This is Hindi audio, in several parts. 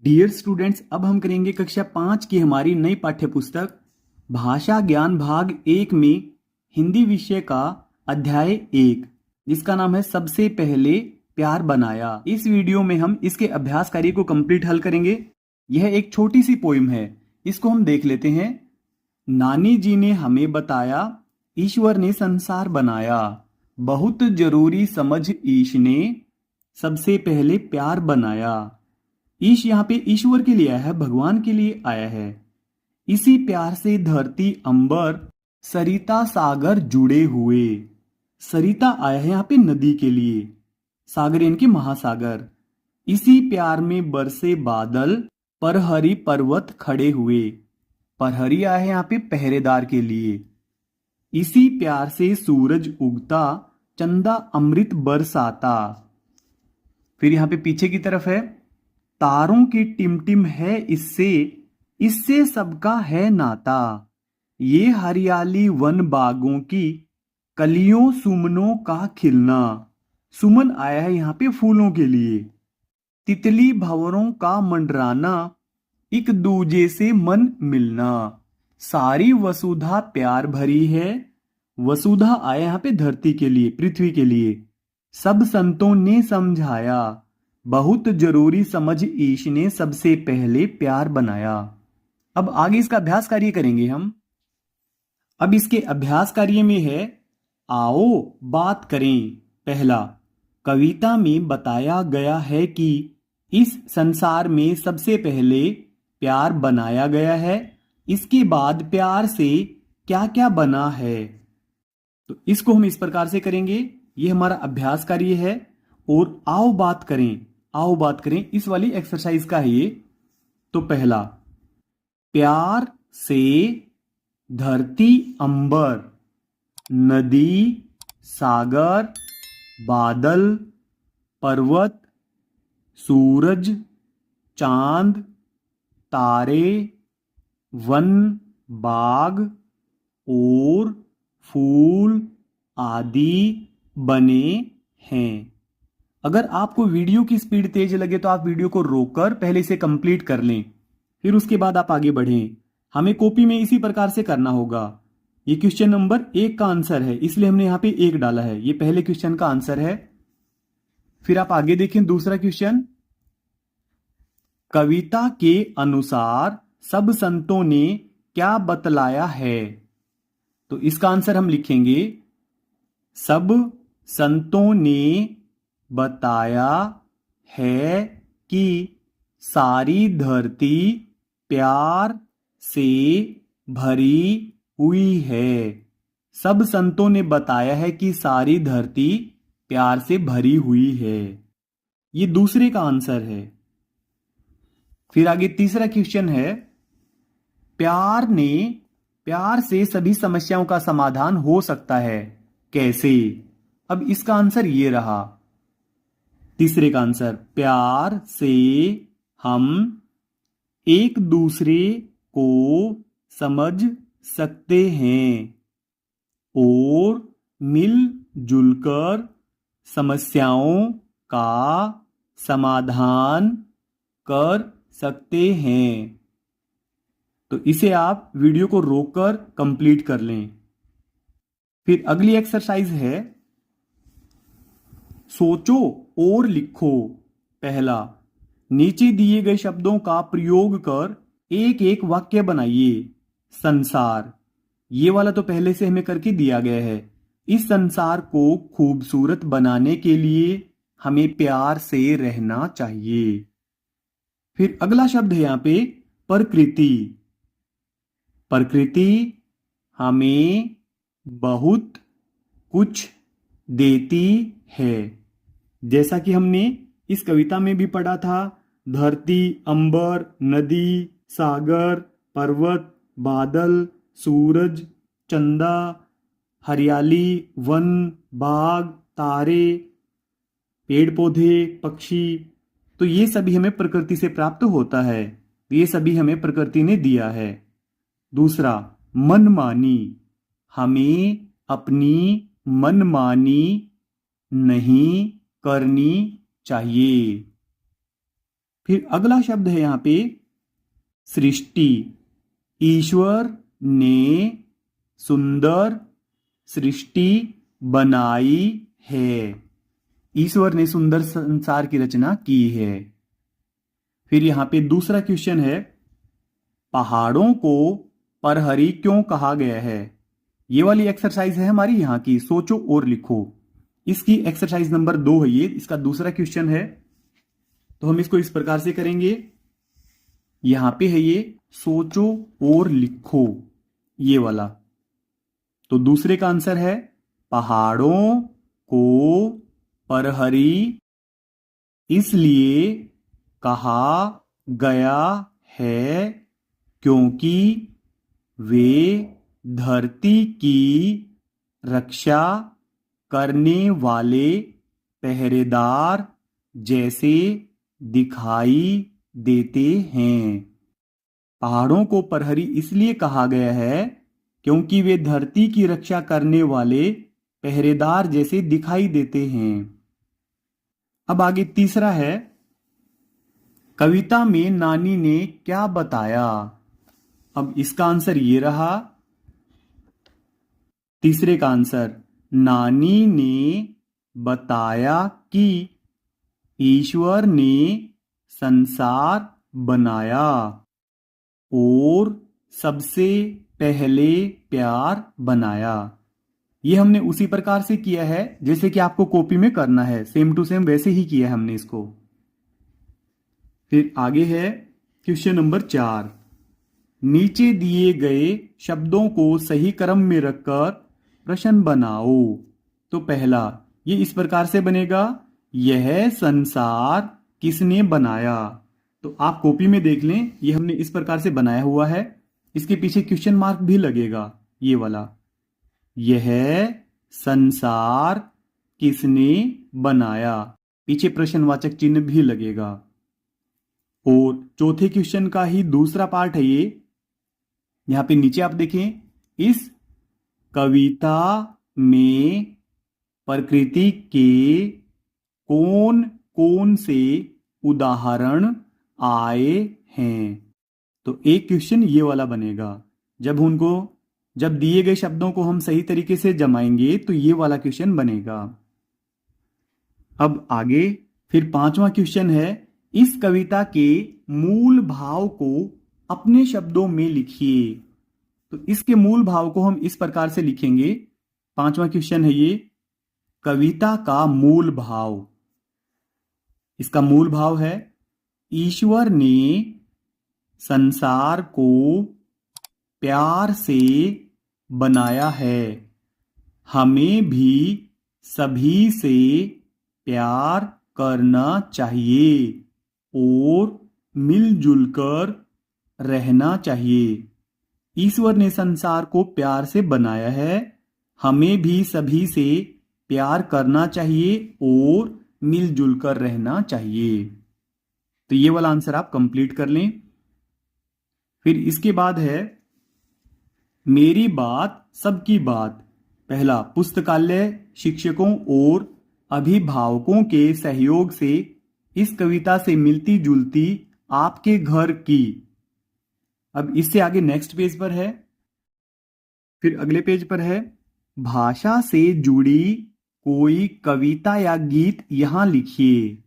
डियर स्टूडेंट्स, अब हम करेंगे कक्षा 5 की हमारी नई पाठ्य पुस्तक भाषा ज्ञान भाग 1 में हिंदी विषय का अध्याय 1, जिसका नाम है सबसे पहले प्यार बनाया। इस वीडियो में हम इसके अभ्यास कार्य को कंप्लीट हल करेंगे। यह एक छोटी सी पोइम है, इसको हम देख लेते हैं। नानी जी ने हमें बताया, ईश्वर ने संसार बनाया, बहुत जरूरी समझ ईश ने सबसे पहले प्यार बनाया। ईश यहाँ पे ईश्वर के लिए आया है, भगवान के लिए आया है। इसी प्यार से धरती अंबर सरिता सागर जुड़े हुए। सरिता आया है यहाँ पे नदी के लिए, सागर यानी कि महासागर। इसी प्यार में बरसे बादल परहरी पर्वत खड़े हुए। परहरी आया है यहाँ पे पहरेदार के लिए। इसी प्यार से सूरज उगता, चंदा अमृत बरसाता। फिर यहाँ पे पीछे की तरफ है, तारों की टिमटिम है इससे, इससे सबका है नाता। ये हरियाली वन बागों की, कलियों सुमनों का खिलना। सुमन आया है यहाँ पे फूलों के लिए। तितली भंवरों का मंडराना, एक दूजे से मन मिलना। सारी वसुधा प्यार भरी है। वसुधा आया यहाँ पे धरती के लिए, पृथ्वी के लिए। सब संतों ने समझाया, बहुत जरूरी समझ ईश ने सबसे पहले प्यार बनाया। अब आगे इसका अभ्यास कार्य करेंगे हम। अब इसके अभ्यास कार्य में है, आओ बात करें। पहला, कविता में बताया गया है कि इस संसार में सबसे पहले प्यार बनाया गया है। इसके बाद प्यार से क्या क्या बना है। तो इसको हम इस प्रकार से करेंगे। ये हमारा अभ्यास कार्य है। और आओ बात करें, आओ बात करें इस वाली एक्सरसाइज का है ये। तो पहला, प्यार से धरती अंबर, नदी, सागर, बादल, पर्वत, सूरज, चांद, तारे, वन, बाग और फूल आदि बने हैं। अगर आपको वीडियो की स्पीड तेज लगे तो आप वीडियो को रोककर पहले इसे कंप्लीट कर लें, फिर उसके बाद आप आगे बढ़ें। हमें कॉपी में इसी प्रकार से करना होगा। ये क्वेश्चन नंबर 1 का आंसर है, इसलिए हमने यहाँ पे 1 डाला है। ये पहले क्वेश्चन का आंसर है। फिर आप आगे देखें दूसरा क्वेश्चन। कविता के अनुसार सब संतों ने क्या बतलाया है। तो इसका आंसर हम लिखेंगे, सब संतों ने बताया है कि सारी धरती प्यार से भरी हुई है। सब संतों ने बताया है कि सारी धरती प्यार से भरी हुई है। ये दूसरे का आंसर है। फिर आगे तीसरा क्वेश्चन है, प्यार से सभी समस्याओं का समाधान हो सकता है, कैसे। अब इसका आंसर ये रहा, तीसरे का आंसर, प्यार से हम एक दूसरे को समझ सकते हैं और मिलजुल कर समस्याओं का समाधान कर सकते हैं। तो इसे आप वीडियो को रोककर कंप्लीट कर लें। फिर अगली एक्सरसाइज है, सोचो और लिखो। पहला, नीचे दिए गए शब्दों का प्रयोग कर एक एक वाक्य बनाइए। संसार, ये वाला तो पहले से हमें करके दिया गया है। इस संसार को खूबसूरत बनाने के लिए हमें प्यार से रहना चाहिए। फिर अगला शब्द है यहां पे प्रकृति। प्रकृति हमें बहुत कुछ देती है, जैसा कि हमने इस कविता में भी पढ़ा था। धरती, अंबर, नदी, सागर, पर्वत, बादल, सूरज, चंदा, हरियाली, वन, बाग, तारे, पेड़ पौधे, पक्षी, तो ये सभी हमें प्रकृति से प्राप्त होता है। ये सभी हमें प्रकृति ने दिया है। दूसरा, मनमानी, हमें अपनी मनमानी नहीं करनी चाहिए। फिर अगला शब्द है यहां पे सृष्टि। ईश्वर ने सुंदर सृष्टि बनाई है। ईश्वर ने सुंदर संसार की रचना की है। फिर यहां पे दूसरा क्वेश्चन है, पहाड़ों को परहरी क्यों कहा गया है? ये वाली एक्सरसाइज है हमारी यहां की, सोचो और लिखो। इसकी एक्सरसाइज नंबर 2 है ये, इसका दूसरा क्वेश्चन है। तो हम इसको इस प्रकार से करेंगे, यहां पे है ये सोचो और लिखो ये वाला। तो दूसरे का आंसर है पहाड़ों को परहरी इसलिए कहा गया है क्योंकि वे धरती की रक्षा करने वाले पहरेदार जैसे दिखाई देते हैं। पहाड़ों को परहरी इसलिए कहा गया है क्योंकि वे धरती की रक्षा करने वाले पहरेदार जैसे दिखाई देते हैं। अब आगे तीसरा है, कविता में नानी ने क्या बताया? अब इसका आंसर ये रहा, तीसरे का आंसर, नानी ने बताया कि ईश्वर ने संसार बनाया और सबसे पहले प्यार बनाया। ये हमने उसी प्रकार से किया है जैसे कि आपको कॉपी में करना है, सेम टू सेम वैसे ही किया है हमने इसको। फिर आगे है क्वेश्चन नंबर 4, नीचे दिए गए शब्दों को सही क्रम में रखकर प्रश्न बनाओ। तो पहला ये इस प्रकार से बनेगा, यह संसार किसने बनाया? तो आप कॉपी में देख लें, ये हमने इस प्रकार से बनाया हुआ है। इसके पीछे क्वेश्चन मार्क भी लगेगा, ये वाला, यह संसार किसने बनाया, पीछे प्रश्नवाचक चिन्ह भी लगेगा। और चौथे क्वेश्चन का ही दूसरा पार्ट है ये, यहां पे नीचे आप देखें, इस कविता में प्रकृति के कौन कौन से उदाहरण आए हैं? तो एक क्वेश्चन ये वाला बनेगा। जब दिए गए शब्दों को हम सही तरीके से जमाएंगे तो ये वाला क्वेश्चन बनेगा। अब आगे फिर 5वां क्वेश्चन है, इस कविता के मूल भाव को अपने शब्दों में लिखिए। तो इसके मूल भाव को हम इस प्रकार से लिखेंगे। 5वां क्वेश्चन है ये, कविता का मूल भाव। इसका मूल भाव है, ईश्वर ने संसार को प्यार से बनाया है, हमें भी सभी से प्यार करना चाहिए और मिलजुल कर रहना चाहिए। ईश्वर ने संसार को प्यार से बनाया है, हमें भी सभी से प्यार करना चाहिए और मिलजुल कर रहना चाहिए। तो ये वाला आंसर आप कंप्लीट कर लें। फिर इसके बाद है, मेरी बात सबकी बात। पहला, पुस्तकालय शिक्षकों और अभिभावकों के सहयोग से इस कविता से मिलती जुलती आपके घर की। अब इससे आगे नेक्स्ट पेज पर है, फिर अगले पेज पर है, भाषा से जुड़ी कोई कविता या गीत यहां लिखिए।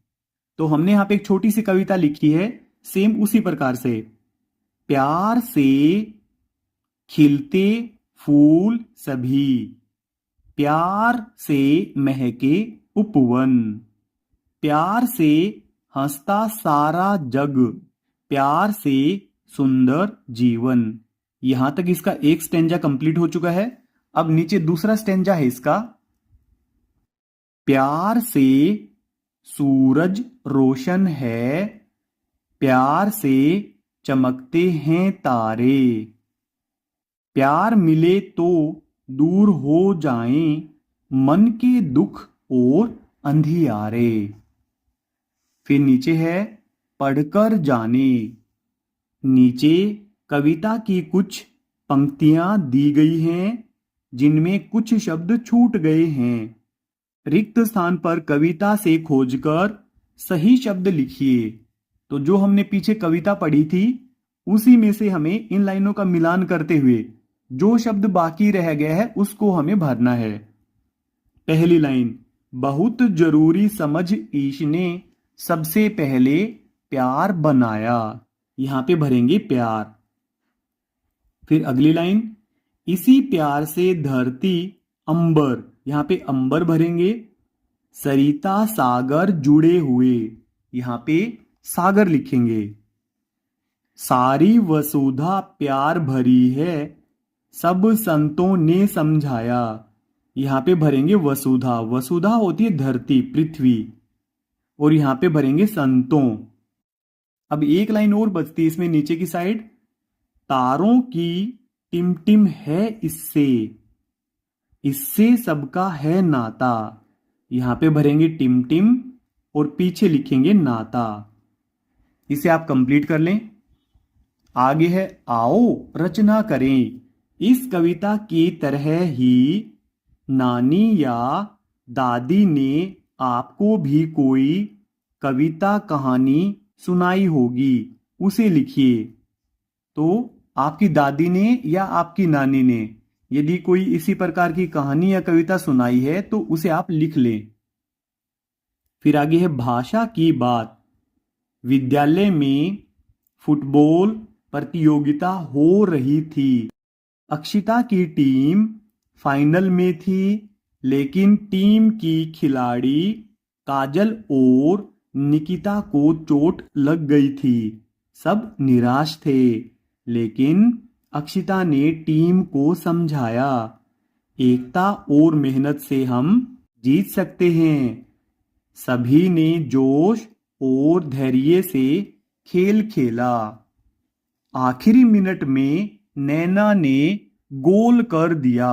तो हमने यहां पे एक छोटी सी कविता लिखी है, सेम उसी प्रकार से, प्यार से खिलते फूल सभी, प्यार से महके उपवन, प्यार से हंसता सारा जग, प्यार से सुंदर जीवन। यहां तक इसका एक स्टेंजा कंप्लीट हो चुका है। अब नीचे दूसरा स्टेंजा है इसका, प्यार से सूरज रोशन है, प्यार से चमकते हैं तारे, प्यार मिले तो दूर हो जाएं मन के दुख और अंधियारे। फिर नीचे है, पढ़कर जाने। नीचे कविता की कुछ पंक्तियां दी गई हैं जिनमें कुछ शब्द छूट गए हैं। रिक्त स्थान पर कविता से खोजकर सही शब्द लिखिए। तो जो हमने पीछे कविता पढ़ी थी उसी में से हमें इन लाइनों का मिलान करते हुए जो शब्द बाकी रह गया है उसको हमें भरना है। पहली लाइन, बहुत जरूरी समझ ईश ने सबसे पहले प्यार बनाया, यहां पे भरेंगे प्यार। फिर अगली लाइन, इसी प्यार से धरती अंबर, यहां पे अंबर भरेंगे। सरिता सागर जुड़े हुए, यहां पे सागर लिखेंगे। सारी वसुधा प्यार भरी है, सब संतों ने समझाया, यहां पे भरेंगे वसुधा। वसुधा होती है धरती, पृथ्वी, और यहां पे भरेंगे संतों। अब एक लाइन और बचती है इसमें नीचे की साइड, तारों की टिमटिम है इससे, इससे सबका है नाता, यहां पे भरेंगे टिमटिम और पीछे लिखेंगे नाता। इसे आप कंप्लीट कर लें। आगे है, आओ रचना करें इस कविता की तरह ही, नानी या दादी ने आपको भी कोई कविता कहानी सुनाई होगी, उसे लिखिए। तो आपकी दादी ने या आपकी नानी ने यदि कोई इसी प्रकार की कहानी या कविता सुनाई है तो उसे आप लिख लें। फिर आगे है भाषा की बात। विद्यालय में फुटबॉल प्रतियोगिता हो रही थी। अक्षिता की टीम फाइनल में थी, लेकिन टीम की खिलाड़ी काजल और निकिता को चोट लग गई थी। सब निराश थे, लेकिन अक्षिता ने टीम को समझाया, एकता और मेहनत से हम जीत सकते हैं। सभी ने जोश और धैर्य से खेल खेला। आखिरी मिनट में नैना ने गोल कर दिया।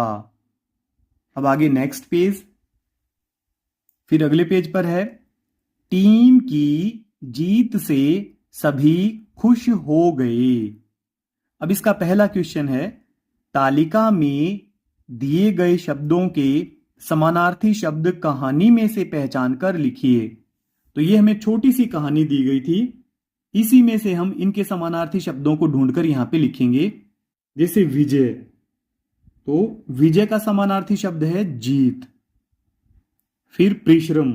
अब आगे नेक्स्ट पेज। फिर अगले पेज पर है, टीम की जीत से सभी खुश हो गए। अब इसका पहला क्वेश्चन है, तालिका में दिए गए शब्दों के समानार्थी शब्द कहानी में से पहचान कर लिखिए। तो ये हमें छोटी सी कहानी दी गई थी, इसी में से हम इनके समानार्थी शब्दों को ढूंढकर यहां पे लिखेंगे। जैसे विजय, तो विजय का समानार्थी शब्द है जीत। फिर परिश्रम,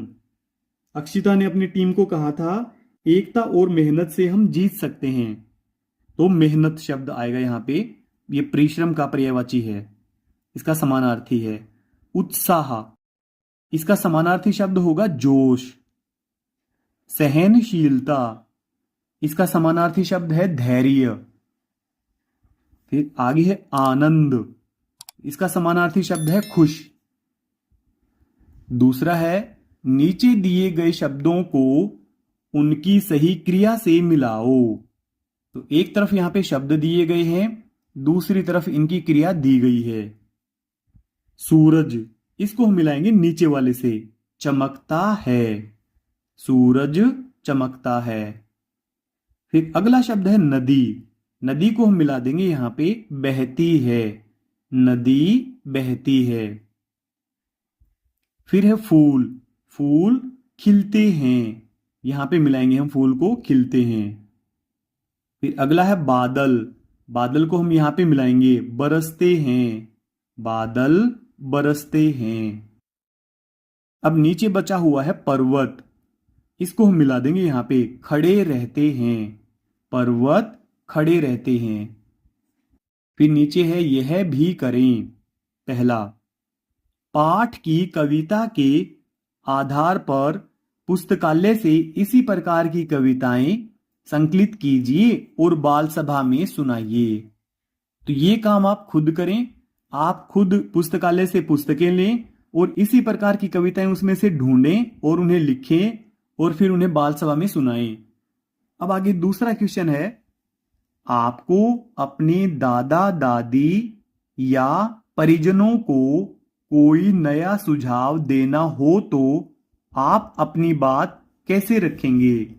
अक्षिता ने अपनी टीम को कहा था एकता और मेहनत से हम जीत सकते हैं, तो मेहनत शब्द आएगा यहां पे, ये परिश्रम का पर्यायवाची है, इसका समानार्थी है। उत्साह, इसका समानार्थी शब्द होगा जोश। सहनशीलता, इसका समानार्थी शब्द है धैर्य। फिर आगे है आनंद, इसका समानार्थी शब्द है खुश। दूसरा है, नीचे दिए गए शब्दों को उनकी सही क्रिया से मिलाओ। तो एक तरफ यहां पे शब्द दिए गए हैं, दूसरी तरफ इनकी क्रिया दी गई है। सूरज, इसको हम मिलाएंगे नीचे वाले से, चमकता है, सूरज चमकता है। फिर अगला शब्द है नदी, नदी को हम मिला देंगे यहां पे बहती है, नदी बहती है। फिर है फूल, फूल खिलते हैं, यहां पे मिलाएंगे हम फूल को खिलते हैं। फिर अगला है बादल, बादल को हम यहां पे मिलाएंगे बरसते हैं, बादल बरसते हैं। अब नीचे बचा हुआ है पर्वत, इसको हम मिला देंगे यहां पे खड़े रहते हैं, पर्वत खड़े रहते हैं। फिर नीचे है यह भी करें। पहला, पाठ की कविता के आधार पर पुस्तकालय से इसी प्रकार की कविताएं संकलित कीजिए और बाल सभा में सुनाइए। तो ये काम आप खुद करें, आप खुद पुस्तकालय से पुस्तकें लें और इसी प्रकार की कविताएं उसमें से ढूंढें और उन्हें लिखें और फिर उन्हें बाल सभा में सुनाएं। अब आगे दूसरा क्वेश्चन है, आपको अपने दादा दादी या परिजनों को कोई नया सुझाव देना हो तो आप अपनी बात कैसे रखेंगे?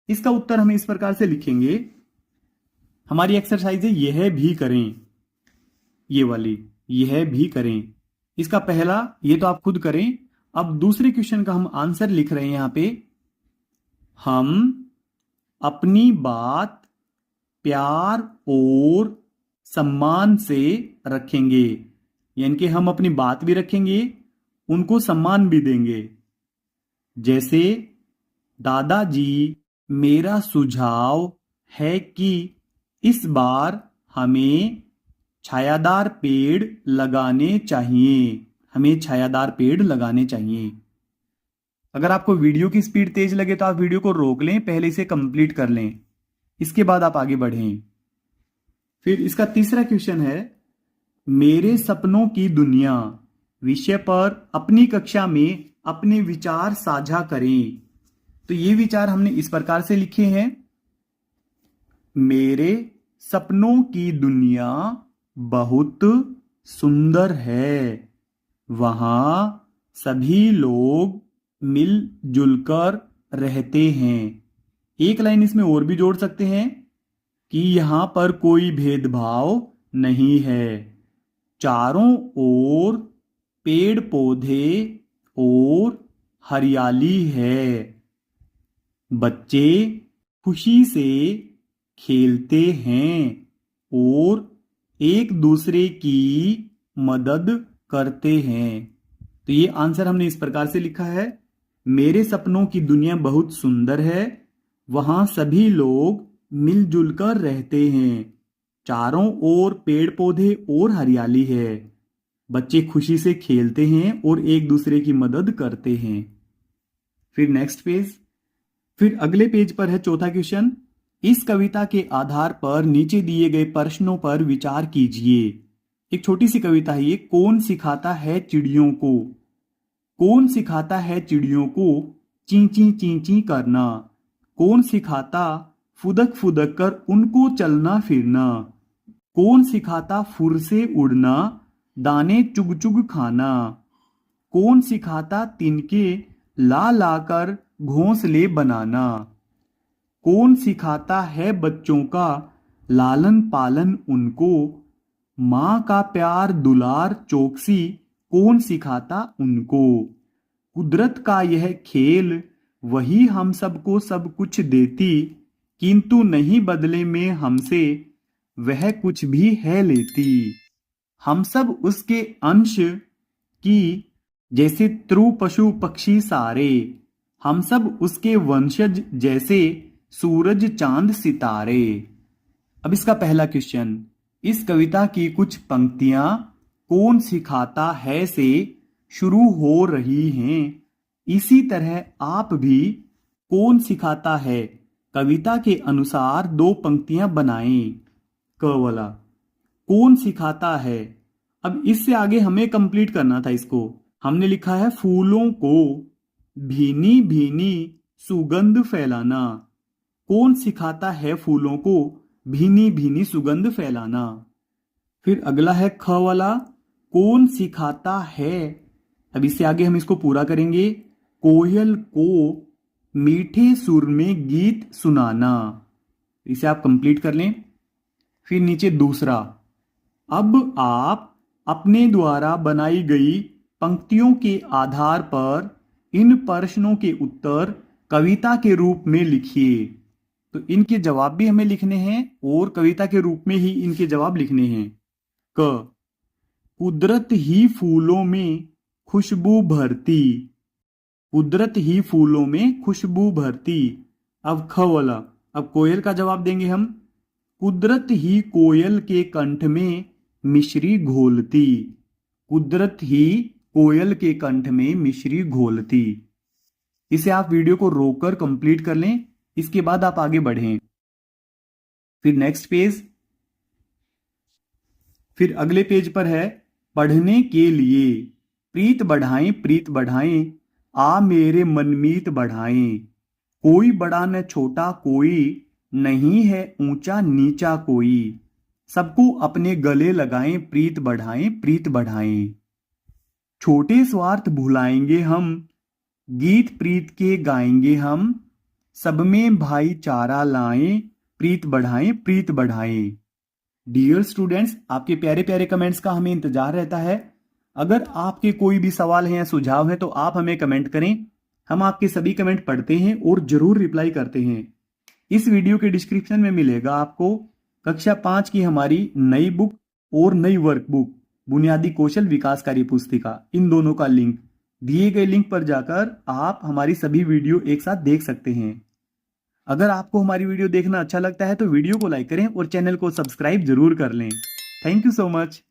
इसका उत्तर हम इस प्रकार से लिखेंगे। हमारी एक्सरसाइज है यह भी करें, ये वाली यह भी करें। इसका पहला ये तो आप खुद करें। अब दूसरे क्वेश्चन का हम आंसर लिख रहे हैं यहां पे, हम अपनी बात प्यार और सम्मान से रखेंगे। यानी कि हम अपनी बात भी रखेंगे, उनको सम्मान भी देंगे। जैसे दादाजी, मेरा सुझाव है कि इस बार हमें छायादार पेड़ लगाने चाहिए। हमें छायादार पेड़ लगाने चाहिए। अगर आपको वीडियो की स्पीड तेज लगे तो आप वीडियो को रोक लें, पहले इसे कंप्लीट कर लें, इसके बाद आप आगे बढ़ें। फिर इसका तीसरा क्वेश्चन है, मेरे सपनों की दुनिया विषय पर अपनी कक्षा में अपने विचार साझा करें। तो ये विचार हमने इस प्रकार से लिखे हैं, मेरे सपनों की दुनिया बहुत सुंदर है, वहां सभी लोग मिलजुल कर रहते हैं। एक लाइन इसमें और भी जोड़ सकते हैं कि यहां पर कोई भेदभाव नहीं है, चारों ओर पेड़ पौधे और हरियाली है, बच्चे खुशी से खेलते हैं और एक दूसरे की मदद करते हैं। तो ये आंसर हमने इस प्रकार से लिखा है, मेरे सपनों की दुनिया बहुत सुंदर है, वहां सभी लोग मिलजुल कर रहते हैं, चारों ओर पेड़ पौधे और हरियाली है, बच्चे खुशी से खेलते हैं और एक दूसरे की मदद करते हैं। फिर नेक्स्ट पेज, फिर अगले पेज पर है चौथा क्वेश्चन, इस कविता के आधार पर नीचे दिए गए प्रश्नों पर विचार कीजिए। एक छोटी सी कविता है ये, कौन सिखाता है चिड़ियों को, कौन सिखाता है चिड़ियों को चींची चींची करना, कौन सिखाता फुदक फुदक कर उनको चलना फिरना, कौन सिखाता फुर से उड़ना दाने चुग चुग खाना, कौन सिखाता तिनके ला ला कर घोंसले बनाना, कौन सिखाता है बच्चों का लालन पालन उनको, माँ का प्यार दुलार चौकसी कौन सिखाता उनको, कुदरत का यह खेल वही हम सबको सब कुछ देती, किंतु नहीं बदले में हमसे वह कुछ भी है लेती, हम सब उसके अंश की जैसे त्रु पशु पक्षी सारे, हम सब उसके वंशज जैसे सूरज चांद सितारे। अब इसका पहला क्वेश्चन, इस कविता की कुछ पंक्तियां कौन सिखाता है से शुरू हो रही हैं, इसी तरह आप भी कौन सिखाता है कविता के अनुसार दो पंक्तियां बनाएं। क वाला कौन सिखाता है, अब इससे आगे हमें कंप्लीट करना था इसको। हमने लिखा है फूलों को भीनी भीनी सुगंध फैलाना, कौन सिखाता है फूलों को भीनी भीनी सुगंध फैलाना। फिर अगला है ख वाला, कौन सिखाता है, अब इससे आगे हम इसको पूरा करेंगे, कोयल को मीठे सुर में गीत सुनाना। इसे आप कंप्लीट कर लें। फिर नीचे दूसरा, अब आप अपने द्वारा बनाई गई पंक्तियों के आधार पर इन प्रश्नों के उत्तर कविता के रूप में लिखिए। तो इनके जवाब भी हमें लिखने हैं और कविता के रूप में ही इनके जवाब लिखने हैं। क, कुदरत ही फूलों में खुशबू भरती, कुदरत ही फूलों में खुशबू भरती। अब ख वाला, अब कोयल का जवाब देंगे हम, कुदरत ही कोयल के कंठ में मिश्री घोलती, कुदरत ही कोयल के कंठ में मिश्री घोलती। इसे आप वीडियो को रोककर कंप्लीट कर लें, इसके बाद आप आगे बढ़ें। फिर नेक्स्ट पेज, फिर अगले पेज पर है, पढ़ने के लिए प्रीत बढ़ाएं प्रीत बढ़ाएं, आ मेरे मनमीत बढ़ाएं, कोई बड़ा न छोटा कोई, नहीं है ऊंचा नीचा कोई, सबको अपने गले लगाएं प्रीत बढ़ाएं प्रीत बढ़ाएं, छोटे स्वार्थ भुलाएंगे हम, गीत प्रीत के गाएंगे हम, सब में भाईचारा लाएं प्रीत बढ़ाएं प्रीत बढ़ाएं। डियर स्टूडेंट्स, आपके प्यारे प्यारे कमेंट्स का हमें इंतजार रहता है। अगर आपके कोई भी सवाल है या सुझाव है तो आप हमें कमेंट करें, हम आपके सभी कमेंट पढ़ते हैं और जरूर रिप्लाई करते हैं। इस वीडियो के डिस्क्रिप्शन में मिलेगा आपको कक्षा 5 की हमारी नई बुक और नई वर्कबुक बुनियादी कौशल विकास कार्य पुस्तिका, इन दोनों का लिंक। दिए गए लिंक पर जाकर आप हमारी सभी वीडियो एक साथ देख सकते हैं। अगर आपको हमारी वीडियो देखना अच्छा लगता है तो वीडियो को लाइक करें और चैनल को सब्सक्राइब जरूर कर लें। Thank you so much.